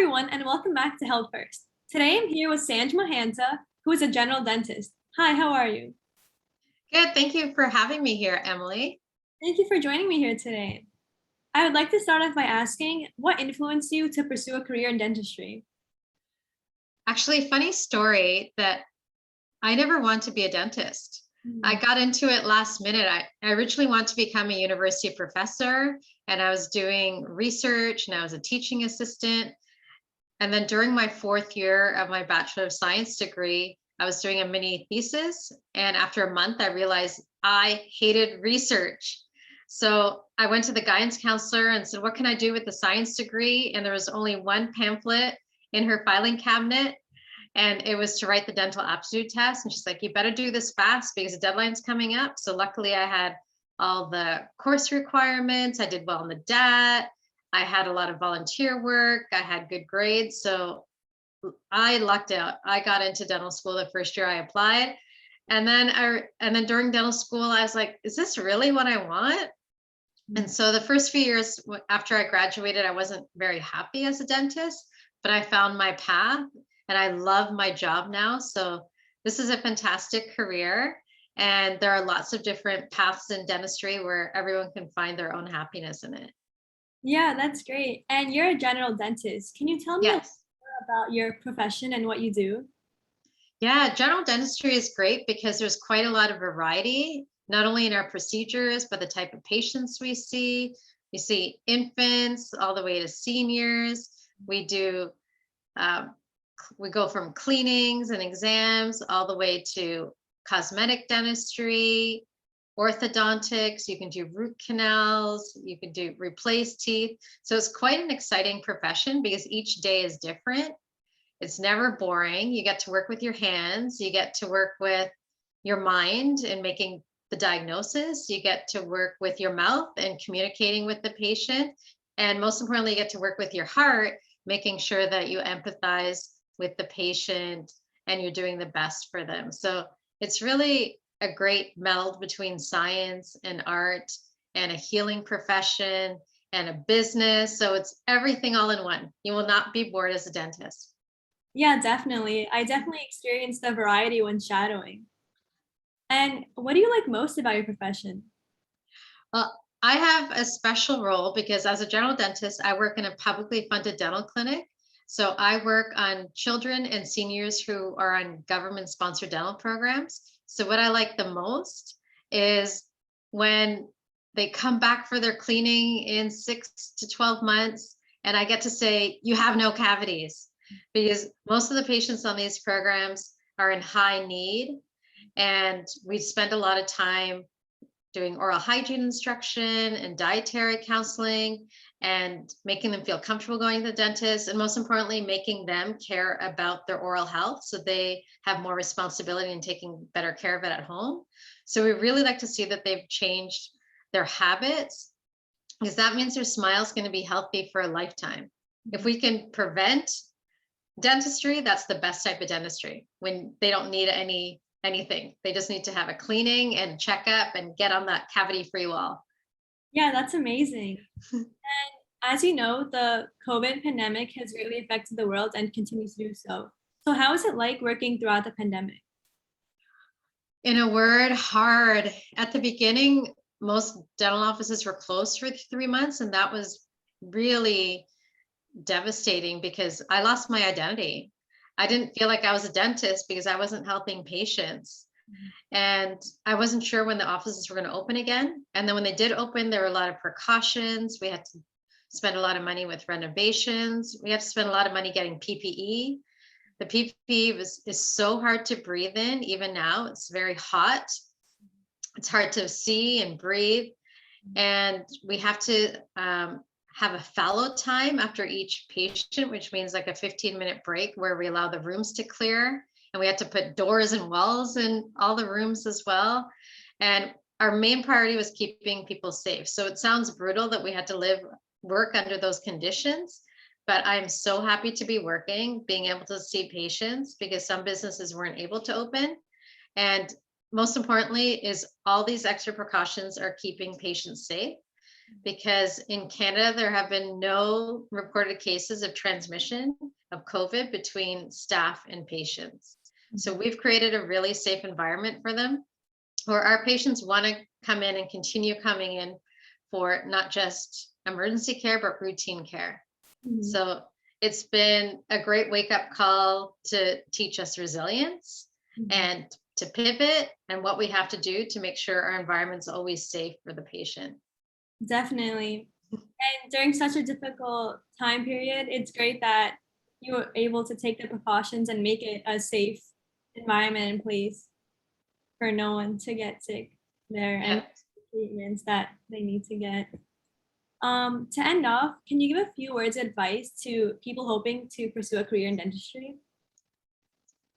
everyone, and welcome back to Health First. Today I'm here with Sanj Mohanta, who is a general dentist. Hi, how are you? Good. Thank you for having me here, Emily. Thank you for joining me here today. I would like to start off by asking, what influenced you to pursue a career in dentistry? Actually, funny story that I never wanted to be a dentist. I got into it last minute. I originally wanted to become a university professor, and I was doing research and I was a teaching assistant. And then during my fourth year of my Bachelor of Science degree, I was doing a mini thesis. And after a month, I realized I hated research. So I went to the guidance counselor and said, what can I do with the science degree? And there was only one pamphlet in her filing cabinet, and it was to write the dental aptitude test. And she's like, you better do this fast because the deadline's coming up. So luckily I had all the course requirements. I did well in the DAT. I had a lot of volunteer work. I had good grades. So I lucked out. I got into dental school the first year I applied. And then during dental school, I was like, is this really what I want? And so the first few years after I graduated, I wasn't very happy as a dentist, but I found my path and I love my job now. So this is a fantastic career. And there are lots of different paths in dentistry where everyone can find their own happiness in it. Yeah, that's great. And you're a general dentist. Can you tell me a little Yes. more about your profession and what you do? Yeah, general dentistry is great because there's quite a lot of variety, not only in our procedures, but the type of patients we see. We see infants all the way to seniors. We do, um, we go from cleanings and exams all the way to cosmetic dentistry, orthodontics. You can do root canals, you can do replace teeth. So it's quite an exciting profession because each day is different. It's never boring. You get to work with your hands. You get to work with your mind in making the diagnosis. You get to work with your mouth and communicating with the patient. And most importantly, you get to work with your heart, making sure that you empathize with the patient and you're doing the best for them. So it's really a great meld between science and art and a healing profession and a business. So it's everything all in one. You will not be bored as a dentist. Yeah, definitely. I definitely experienced the variety when shadowing. And what do you like most about your profession? Well, I have a special role because as a general dentist, I work in a publicly funded dental clinic. So I work on children and seniors who are on government sponsored dental programs. So what I like the most is when they come back for their cleaning in 6 to 12 months, and I get to say, you have no cavities, because most of the patients on these programs are in high need. And we spend a lot of time doing oral hygiene instruction and dietary counseling and making them feel comfortable going to the dentist, and most importantly, making them care about their oral health so they have more responsibility in taking better care of it at home. So we really like to see that they've changed their habits, because that means their smile is going to be healthy for a lifetime. If we can prevent dentistry, that's the best type of dentistry, when they don't need anything. They just need to have a cleaning and checkup and get on that cavity-free wall. Yeah, that's amazing. And as you know, the COVID pandemic has greatly affected the world and continues to do so. So how is it like working throughout the pandemic? In a word, hard. At the beginning, most dental offices were closed for 3 months, and that was really devastating because I lost my identity. I didn't feel like I was a dentist because I wasn't helping patients. And I wasn't sure when the offices were going to open again. And then when they did open, there were a lot of precautions. We had to spend a lot of money with renovations. We had to spend a lot of money getting PPE. The PPE is so hard to breathe in, even now. It's very hot. It's hard to see and breathe. And we have to have a fallow time after each patient, which means like a 15-minute break where we allow the rooms to clear. And we had to put doors and walls in all the rooms as well. And our main priority was keeping people safe. So it sounds brutal that we had to work under those conditions, but I'm so happy to be working, being able to see patients, because some businesses weren't able to open. And most importantly is all these extra precautions are keeping patients safe. because in Canada, there have been no reported cases of transmission of COVID between staff and patients. So we've created a really safe environment for them where our patients want to come in and continue coming in for not just emergency care, but routine care. Mhm. So it's been a great wake up call to teach us resilience Mhm. and to pivot and what we have to do to make sure our environment's always safe for the patient. Definitely. And during such a difficult time period, it's great that you were able to take the precautions and make it a safe environment in place for no one to get sick there and Yeah. treatments that they need to get. To end off, can you give a few words of advice to people hoping to pursue a career in dentistry?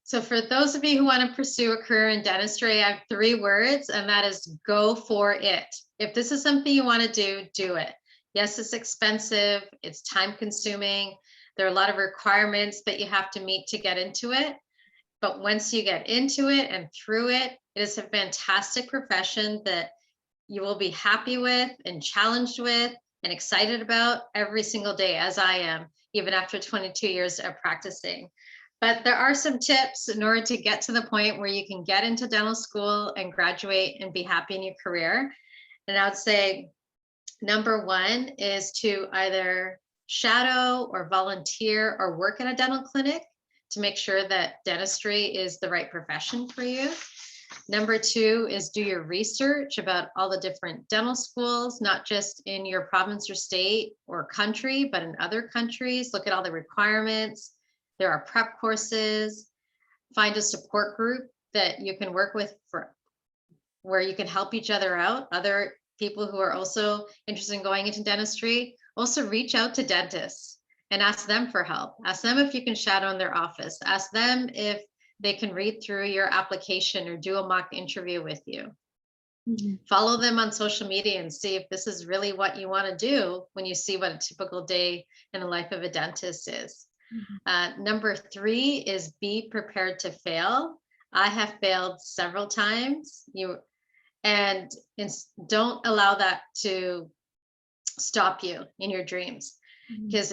So for those of you who want to pursue a career in dentistry, I have 3 words, and that is go for it. If this is something you want to do it. Yes, it's expensive, it's time consuming. There are a lot of requirements that you have to meet to get into it. But once you get into it and through it, it is a fantastic profession that you will be happy with and challenged with and excited about every single day, as I am, even after 22 years of practicing. But there are some tips in order to get to the point where you can get into dental school and graduate and be happy in your career. And I would say number 1 is to either shadow or volunteer or work in a dental clinic to make sure that dentistry is the right profession for you. Number 2 is do your research about all the different dental schools, not just in your province or state or country, but in other countries. Look at all the requirements. There are prep courses. Find a support group that you can work with for where you can help each other out, other people who are also interested in going into dentistry. Also reach out to dentists and ask them for help. Ask them if you can shadow in their office. Ask them if they can read through your application or do a mock interview with you. Mhm. Follow them on social media and see if this is really what you want to do when you see what a typical day in the life of a dentist is. Number 3 is be prepared to fail. I have failed several times. And don't allow that to stop you in your dreams. Mhm. Because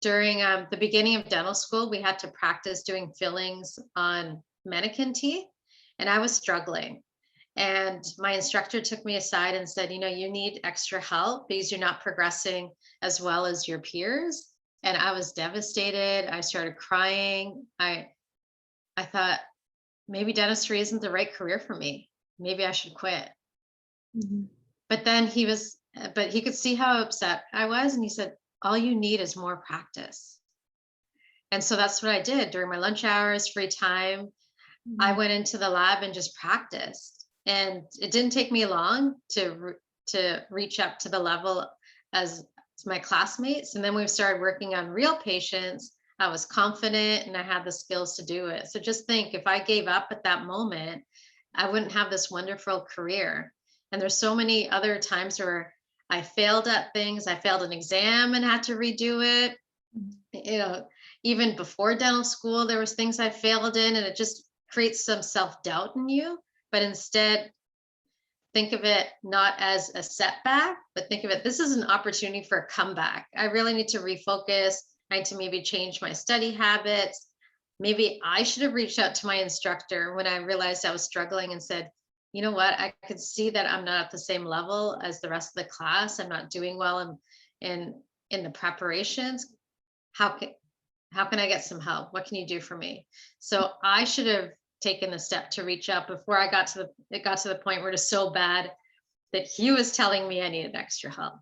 during the beginning of dental school, we had to practice doing fillings on mannequin teeth, and I was struggling. And my instructor took me aside and said, you need extra help because you're not progressing as well as your peers. And I was devastated. I started crying. I thought maybe dentistry isn't the right career for me. Maybe I should quit. Mhm. But then he could see how upset I was. And he said, all you need is more practice. And so that's what I did during my lunch hours, free time. I Mhm. went into the lab and just practiced. And it didn't take me long to reach up to the level as my classmates. And then we started working on real patients. I was confident and I had the skills to do it. So just think, if I gave up at that moment, I wouldn't have this wonderful career. And there's so many other times where I failed at things. I failed an exam and had to redo it. Even before dental school, there was things I failed in, and it just creates some self-doubt in you. But instead, think of it not as a setback, but think of it, this is an opportunity for a comeback. I really need to refocus. I need to maybe change my study habits. Maybe I should have reached out to my instructor when I realized I was struggling and said, you know what, I could see that I'm not at the same level as the rest of the class. I'm not doing well in the preparations. How can I get some help? What can you do for me? So I should have taken the step to reach out before it got to the point where it is so bad that he was telling me I needed extra help.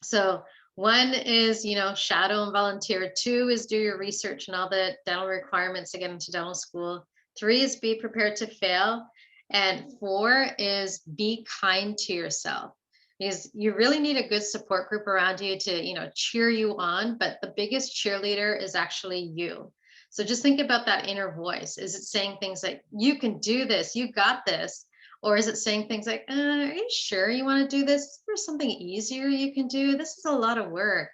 So 1 is, shadow and volunteer. 2 is do your research and all the dental requirements to get into dental school. 3 is be prepared to fail. And 4 is be kind to yourself, because you really need a good support group around you to, cheer you on. But the biggest cheerleader is actually you. So just think about that inner voice. Is it saying things like, you can do this, you got this? Or is it saying things like, are you sure you want to do this? There's something easier you can do. This is a lot of work.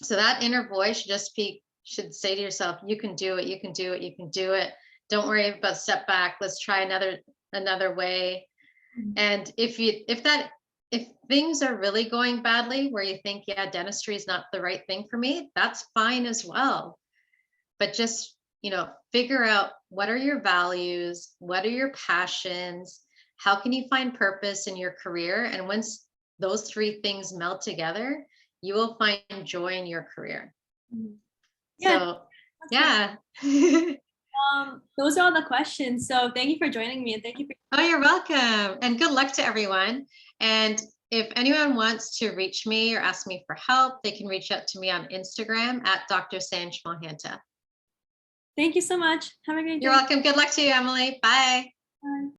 So that inner voice should say to yourself, you can do it, you can do it, you can do it. Don't worry about setback. Let's try another way. Mhm. And if if things are really going badly where you think, yeah, dentistry is not the right thing for me, that's fine as well. But just, figure out what are your values, what are your passions, how can you find purpose in your career? And once those three things meld together, you will find joy in your career. Mhm. Yeah, So, that's great. yeah. Those are all the questions. So thank you for joining me and thank you for. Oh, you're welcome. And good luck to everyone. And if anyone wants to reach me or ask me for help, they can reach out to me on Instagram at Dr. Sanj Mohanta. Thank you so much. Have a great You're day. welcome. Good luck to you, Emily. Bye. Bye.